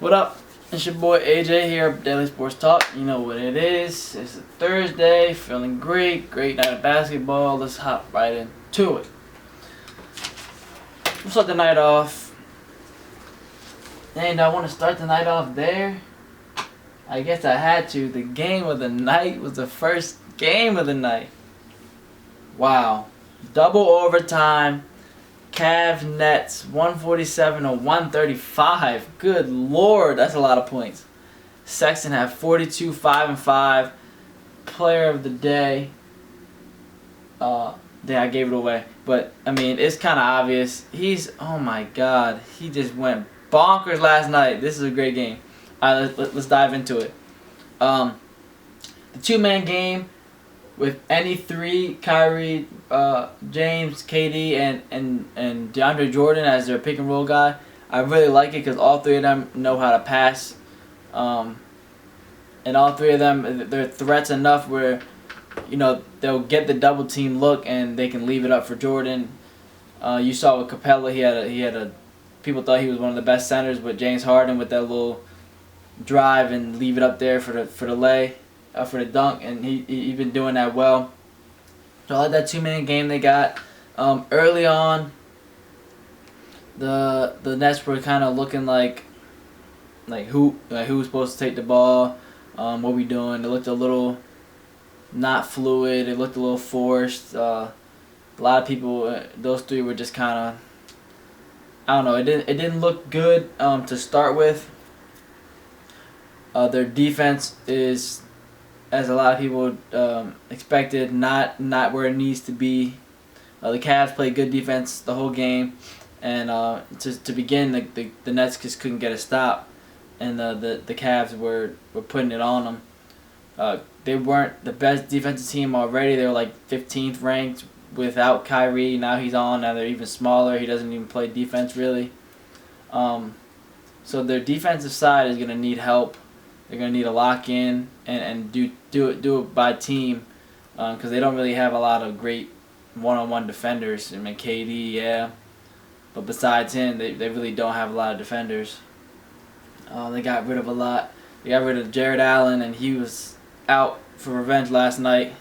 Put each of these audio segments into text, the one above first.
What up? It's your boy AJ here at Daily Sports Talk. You know what it is. It's a Thursday, feeling great. Great night of basketball. Let's hop right into it. We'll start the night off. And I want to start the night off there. I guess I had to. The game of the night was the first game of the night. Wow. Double overtime. Cavs Nets 147 to 135. Good lord, that's a lot of points. Sexton had 42, 5 and 5. Player of the day. I gave it away. But I mean, it's kind of obvious. Oh my god, he just went bonkers last night. This is a great game. All right, let's dive into it. The two-man game with any three, Kyrie, James, KD, and DeAndre Jordan as their pick and roll guy. I really like it because all three of them know how to pass. And all three of them, they're threats enough where, they'll get the double team look and they can leave it up for Jordan. You saw with Capella, people thought he was one of the best centers, but James Harden with that little drive and leave it up there for the dunk, and he's been doing that well. So I like that two-man game they got. Early on, the Nets were kind of looking like who was supposed to take the ball, what we doing. It looked a little not fluid. It looked a little forced. A lot of people, those three were just kind of, I don't know. It didn't look good to start with. Their defense is, as a lot of people expected, not where it needs to be. The Cavs played good defense the whole game, and to begin, the Nets just couldn't get a stop, and the Cavs were putting it on them. They weren't the best defensive team already. They were like 15th ranked without Kyrie. Now he's on. Now they're even smaller. He doesn't even play defense really. So their defensive side is gonna need help. They're gonna need to lock in and do it by team, because they don't really have a lot of great one-on-one defenders. I mean, KD, yeah, but besides him, they really don't have a lot of defenders. They got rid of a lot. They got rid of Jared Allen, and he was out for revenge last night.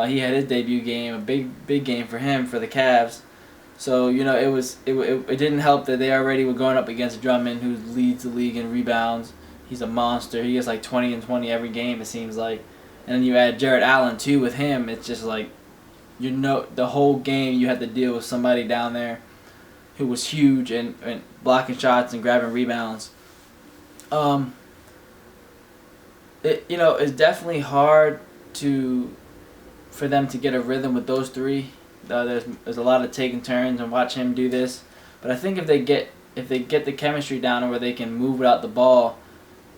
He had his debut game, a big game for him for the Cavs. So it didn't help that they already were going up against Drummond, who leads the league in rebounds. He's a monster. He gets like 20 and 20 every game, it seems like. And then you add Jared Allen, too, with him. It's just like, the whole game you had to deal with somebody down there who was huge and blocking shots and grabbing rebounds. It's definitely hard for them to get a rhythm with those three. There's a lot of taking turns and watch him do this. But I think if they get the chemistry down where they can move without the ball,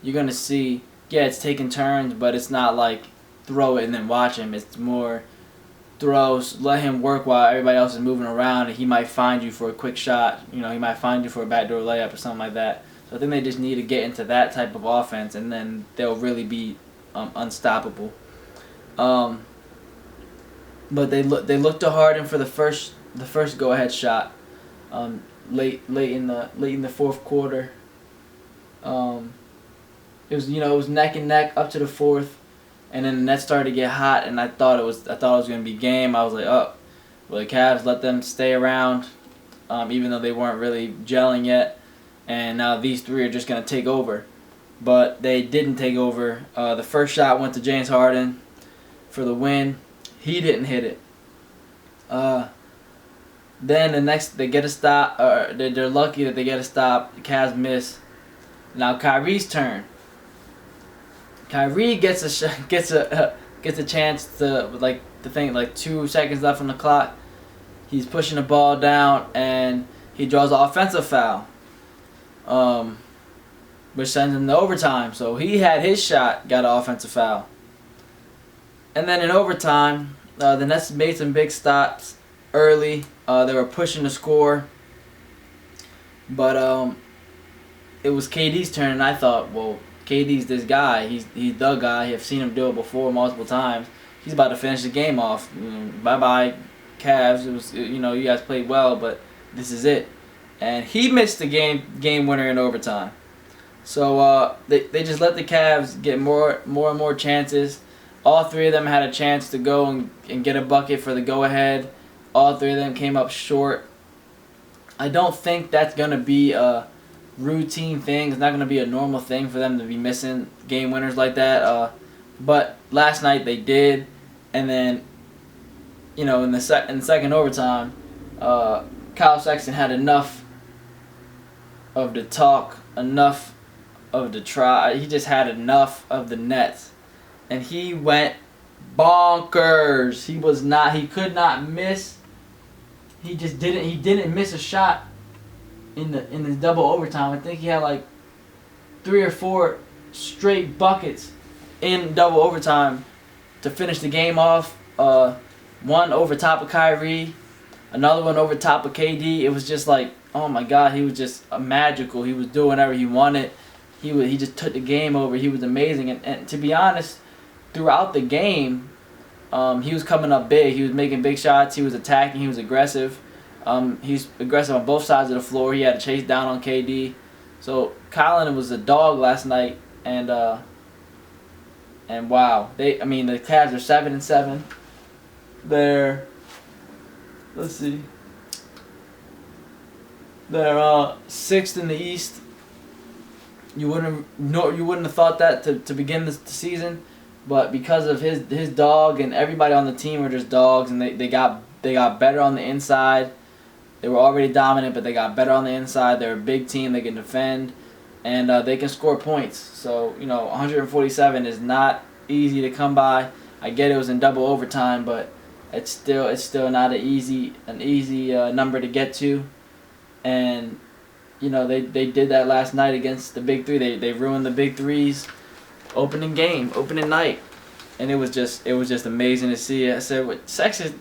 you're going to see, it's taking turns, but it's not like throw it and then watch him. It's more throws, let him work while everybody else is moving around, and he might find you for a quick shot. He might find you for a backdoor layup or something like that. So I think they just need to get into that type of offense, and then they'll really be unstoppable. But they looked to Harden for the first go-ahead shot late in the fourth quarter. It was neck and neck up to the fourth, and then the Nets started to get hot, and I thought it was going to be game. I was like, well, the Cavs let them stay around, even though they weren't really gelling yet, and now these three are just going to take over. But they didn't take over. The first shot went to James Harden for the win. He didn't hit it. Then the next, they get a stop. They're lucky that they get a stop. The Cavs miss. Now Kyrie's turn. Kyrie gets a chance to, like 2 seconds left on the clock. He's pushing the ball down and he draws an offensive foul, which sends him to overtime. So he had his shot, got an offensive foul. And then in overtime, the Nets made some big stops early. They were pushing the score, but it was KD's turn, and I thought, well, KD's this guy. He's the guy. I've seen him do it before multiple times. He's about to finish the game off. Bye-bye, Cavs. It was, you guys played well, but this is it. And he missed the game winner in overtime. So they just let the Cavs get more and more chances. All three of them had a chance to go and get a bucket for the go-ahead. All three of them came up short. I don't think that's going to be a routine thing. It's not going to be a normal thing for them to be missing game winners like that. But last night they did. And then, in the second overtime, Kyle Sexton had enough of the talk, enough of the try. He just had enough of the Nets. And he went bonkers. He could not miss. He didn't miss a shot in the double overtime. I think he had like 3 or 4 straight buckets in double overtime to finish the game off. One over top of Kyrie, another one over top of KD. It was just like, oh my God, he was just magical. He was doing whatever he wanted. He just took the game over. He was amazing. And to be honest, throughout the game, he was coming up big. He was making big shots. He was attacking. He was aggressive. He's aggressive on both sides of the floor. He had to chase down on KD. So Colin was a dog last night, and wow, the Cavs are 7-7. They're they're 6th in the East. You wouldn't have thought that to begin the season, but because of his dog and everybody on the team are just dogs, and they got better on the inside. They were already dominant, but they got better on the inside. They're a big team. They can defend, and they can score points. So 147 is not easy to come by. I get it was in double overtime, but it's still not an easy number to get to, and they did that last night against the Big Three. They ruined the Big Three's opening night, and it was just amazing to see. I said, "What Sexton?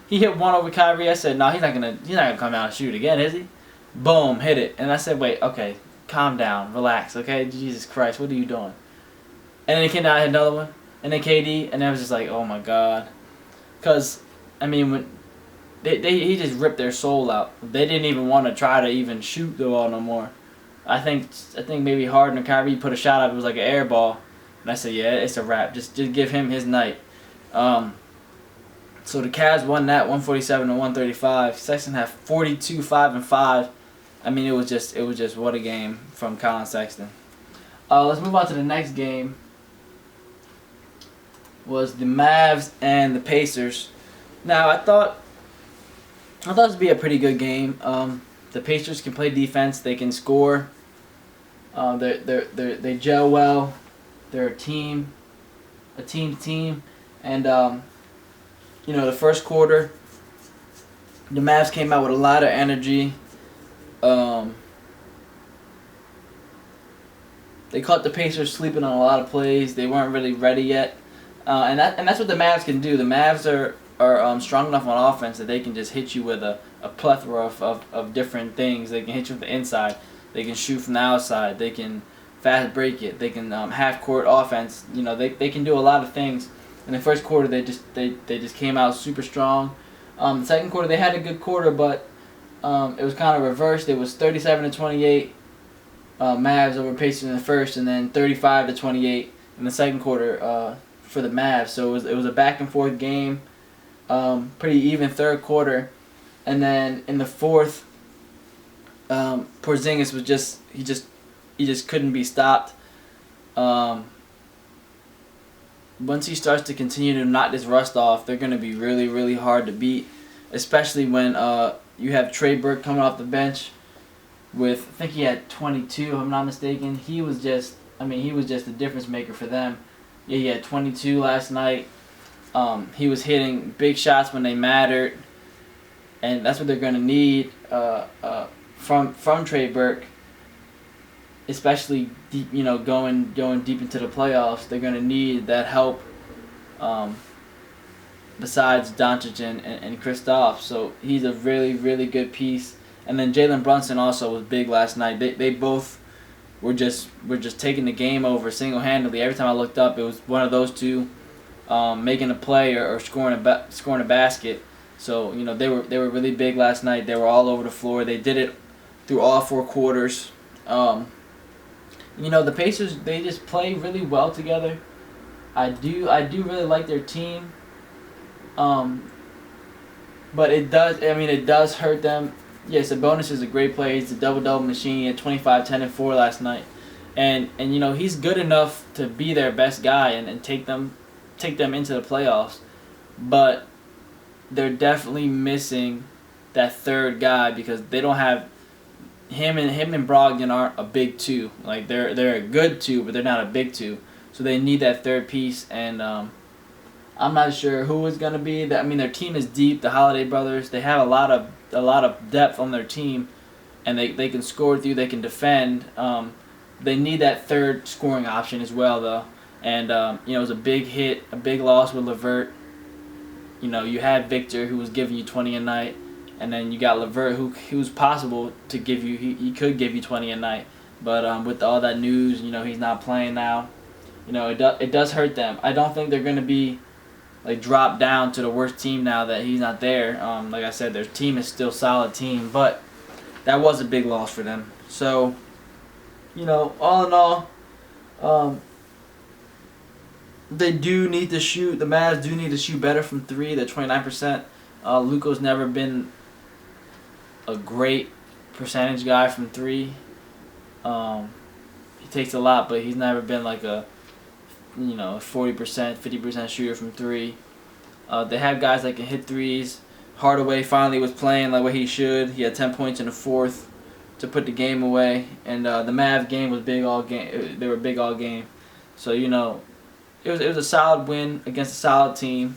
He hit one over Kyrie." I said, "No, he's not gonna come out and shoot again, is he?" Boom, hit it, and I said, "Wait, okay, calm down, relax, okay? Jesus Christ, what are you doing?" And then he came down and hit another one, and then KD, and I was just like, "Oh my God," because when he just ripped their soul out. They didn't even want to try to even shoot the ball no more. I think maybe Harden or Kyrie put a shot up. It was like an air ball, and I said, "Yeah, it's a wrap. Just give him his night." So the Cavs won that 147-135. Sexton had 42, 5 and 5. It was just what a game from Colin Sexton. Let's move on to the next game. Was the Mavs and the Pacers. Now I thought this would be a pretty good game. The Pacers can play defense. They can score. They gel well. They're a team, and the first quarter, the Mavs came out with a lot of energy. They caught the Pacers sleeping on a lot of plays. They weren't really ready yet, and that's what the Mavs can do. The Mavs are strong enough on offense that they can just hit you with a plethora of different things. They can hit you from the inside. They can shoot from the outside. They can fast break it. They can half court offense. They can do a lot of things. In the first quarter, they just came out super strong. The second quarter, they had a good quarter, but it was kind of reversed. It was 37-28 Mavs over Pacers in the first, and then 35-28 in the second quarter for the Mavs. So it was a back and forth game, pretty even third quarter, and then in the fourth, Porzingis was just couldn't be stopped. Once he starts to continue to knock this rust off, they're going to be really, really hard to beat, especially when you have Trey Burke coming off the bench with, I think he had 22, if I'm not mistaken. He was just a difference maker for them. Yeah, he had 22 last night. He was hitting big shots when they mattered, and that's what they're going to need from Trey Burke. Especially deep, going deep into the playoffs, they're gonna need that help. Besides Doncic and Kristaps, so he's a really, really good piece. And then Jalen Brunson also was big last night. They both were just taking the game over single handedly. Every time I looked up, it was one of those two making a play or scoring a basket. So they were really big last night. They were all over the floor. They did it through all 4 quarters. The Pacers, they just play really well together. I do really like their team. Um, but it does hurt them. Yes, Sabonis is a great player. He's a double-double machine. He had 25, 10, and 4 last night. And he's good enough to be their best guy and take them into the playoffs. But they're definitely missing that third guy because they don't have him and Brogdon aren't a big two. Like they're a good two, but they're not a big two. So they need that third piece, and I'm not sure who it's gonna be. Their team is deep. The Holiday brothers, they have a lot of depth on their team, and they can score with you. They can defend. They need that third scoring option as well, though. And it was a big hit, a big loss with LeVert. You had Victor, who was giving you 20 a night, and then you got LeVert, who's possible to give you. He could give you 20 a night, but with all that news, he's not playing now. It does hurt them. I don't think they're gonna be like dropped down to the worst team now that he's not there. Like I said, their team is still a solid team, but that was a big loss for them. So, all in all, they do need to shoot. The Mavs do need to shoot better from three. They're 29%. Luka's never been a great percentage guy from three. He takes a lot, but he's never been like a 40%, 50% shooter from three. They have guys that can hit threes. Hardaway finally was playing like what he should. He had 10 points in the fourth to put the game away, and the Mavs game was big all game. They were big all game, so it was a solid win against a solid team.